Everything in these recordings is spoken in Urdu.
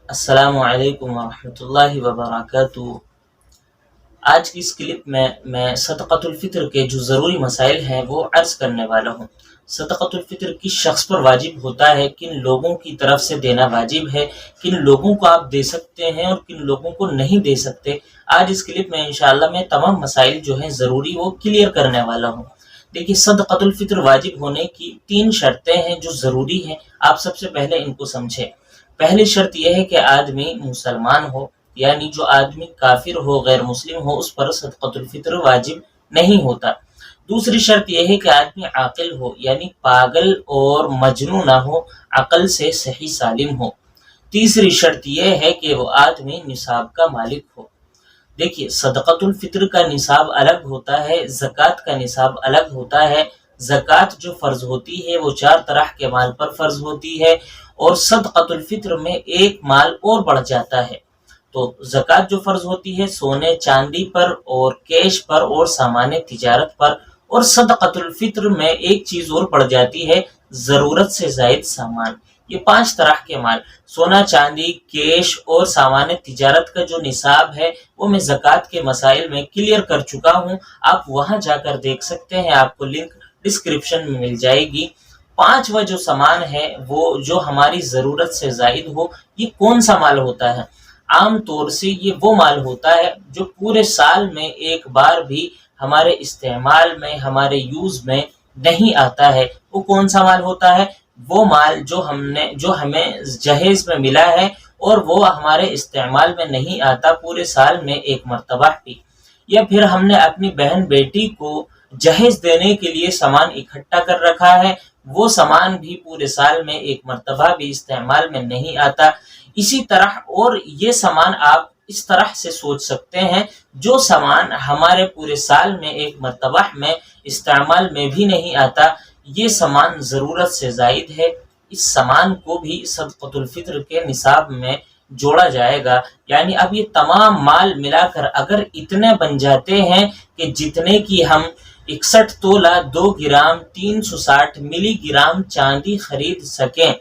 السلام علیکم ورحمۃ اللہ وبرکاتہ۔ آج کی اس کلپ میں صدقۃ الفطر کے جو ضروری مسائل ہیں وہ عرض کرنے والا ہوں۔ صدقۃ الفطر کس شخص پر واجب ہوتا ہے، کن لوگوں کی طرف سے دینا واجب ہے، کن لوگوں کو آپ دے سکتے ہیں اور کن لوگوں کو نہیں دے سکتے۔ آج اس کلپ میں انشاءاللہ میں تمام مسائل جو ہیں ضروری وہ کلیئر کرنے والا ہوں۔ دیکھیے، صدقۃ الفطر واجب ہونے کی 3 شرطیں ہیں جو ضروری ہیں، آپ سب سے پہلے ان کو سمجھیں۔ پہلی شرط یہ ہے کہ آدمی مسلمان ہو، یعنی جو آدمی کافر ہو، غیر مسلم ہو، اس پر صدقۃ الفطر واجب نہیں ہوتا۔ دوسری شرط یہ ہے کہ آدمی عاقل ہو، یعنی پاگل اور مجنون نہ ہو، عقل سے صحیح سالم ہو۔ تیسری شرط یہ ہے کہ وہ آدمی نصاب کا مالک ہو۔ دیکھیے، صدقۃ الفطر کا نصاب الگ ہوتا ہے، زکوٰۃ کا نصاب الگ ہوتا ہے۔ زکوٰۃ جو فرض ہوتی ہے وہ 4 طرح کے مال پر فرض ہوتی ہے، اور صدقۃ الفطر میں ایک مال اور بڑھ جاتا ہے۔ تو زکوٰۃ جو فرض ہوتی ہے سونے چاندی پر اور کیش پر اور سامان تجارت پر، اور صدقۃ الفطر میں ایک چیز اور بڑھ جاتی ہے، ضرورت سے زائد سامان۔ یہ 5 طرح کے مال، سونا چاندی، کیش اور سامان تجارت کا جو نصاب ہے وہ میں زکوٰۃ کے مسائل میں کلیئر کر چکا ہوں، آپ وہاں جا کر دیکھ سکتے ہیں، آپ کو لنک ڈسکرپشن میں مل جائے گی۔ 5واں جو سامان ہے وہ جو ہماری ضرورت سے زائد ہو، یہ کون سا مال ہوتا ہے؟ عام طور سے یہ وہ مال ہوتا ہے جو پورے سال میں ایک بار بھی ہمارے استعمال میں، ہمارے یوز میں نہیں آتا ہے۔ وہ کون سا مال ہوتا ہے؟ وہ مال جو ہمیں جہیز میں ملا ہے اور وہ ہمارے استعمال میں نہیں آتا پورے سال میں ایک مرتبہ بھی، یا پھر ہم نے اپنی بہن بیٹی کو جہیز دینے کے لیے سامان اکٹھا کر رکھا ہے، وہ سامان بھی پورے سال میں ایک مرتبہ بھی استعمال میں نہیں آتا۔ اسی طرح اور یہ سامان آپ اس طرح سے سوچ سکتے ہیں، جو سامان ہمارے پورے سال میں ایک مرتبہ میں استعمال میں بھی نہیں آتا، یہ سامان ضرورت سے زائد ہے، اس سامان کو بھی صدقۃ الفطر کے نصاب میں جوڑا جائے گا۔ یعنی اب یہ تمام مال ملا کر اگر اتنے بن جاتے ہیں کہ جتنے کی ہم 61 تولہ 2 گرام 360 ملی گرام چاندی خرید سکیں،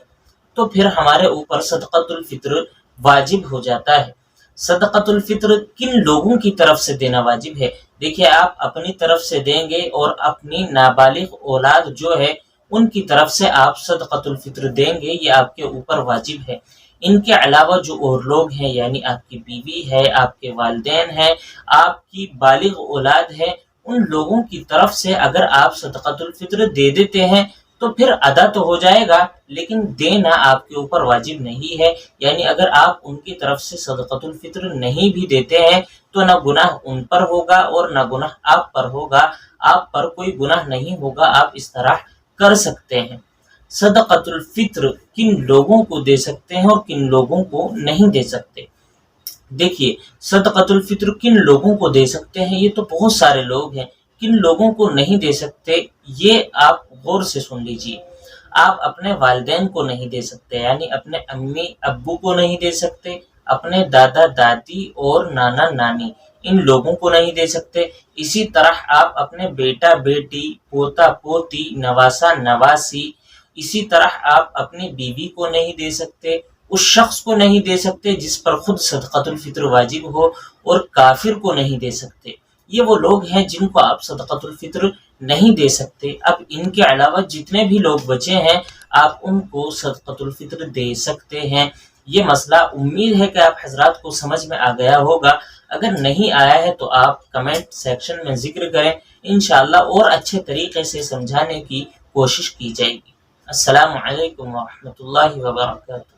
تو پھر ہمارے اوپر صدقۃ الفطر واجب ہو جاتا ہے۔ صدقۃ الفطر کن لوگوں کی طرف سے دینا واجب ہے؟ دیکھیے، آپ اپنی طرف سے دیں گے اور اپنی نابالغ اولاد جو ہے ان کی طرف سے آپ صدقۃ الفطر دیں گے، یہ آپ کے اوپر واجب ہے۔ ان کے علاوہ جو اور لوگ ہیں، یعنی آپ کی بیوی ہے، آپ کے والدین ہیں، آپ کی بالغ اولاد ہے، ان لوگوں کی طرف سے اگر آپ صدقۃ الفطر دے دیتے ہیں تو پھر ادا تو ہو جائے گا، لیکن دینا آپ کے اوپر واجب نہیں ہے۔ یعنی اگر آپ ان کی طرف سے صدقۃ الفطر نہیں بھی دیتے ہیں تو نہ گناہ ان پر ہوگا اور نہ گناہ آپ پر ہوگا، آپ پر کوئی گناہ نہیں ہوگا، آپ اس طرح کر سکتے ہیں۔ صدقۃ الفطر کن لوگوں کو دے سکتے ہیں اور کن لوگوں کو نہیں دے سکتے؟ دیکھیے، صدقۃ الفطر کن لوگوں کو دے سکتے ہیں، یہ تو بہت سارے لوگ ہیں۔ کن لوگوں کو نہیں دے سکتے یہ آپ غور سے سن لیجیے۔ آپ اپنے والدین کو نہیں دے سکتے، یعنی اپنے امی ابو کو نہیں دے سکتے، اپنے دادا دادی اور نانا نانی ان لوگوں کو نہیں دے سکتے۔ اسی طرح آپ اپنے بیٹا بیٹی، پوتا پوتی، نواسا نواسی، اسی طرح آپ اپنی بیوی کو نہیں دے سکتے، اس شخص کو نہیں دے سکتے جس پر خود صدقۃ الفطر واجب ہو، اور کافر کو نہیں دے سکتے۔ یہ وہ لوگ ہیں جن کو آپ صدقۃ الفطر نہیں دے سکتے۔ اب ان کے علاوہ جتنے بھی لوگ بچے ہیں آپ ان کو صدقۃ الفطر دے سکتے ہیں۔ یہ مسئلہ امید ہے کہ آپ حضرات کو سمجھ میں آ گیا ہوگا۔ اگر نہیں آیا ہے تو آپ کمنٹ سیکشن میں ذکر کریں، انشاءاللہ اور اچھے طریقے سے سمجھانے کی کوشش کی جائے گی۔ السلام علیکم ورحمۃ اللہ وبرکاتہ۔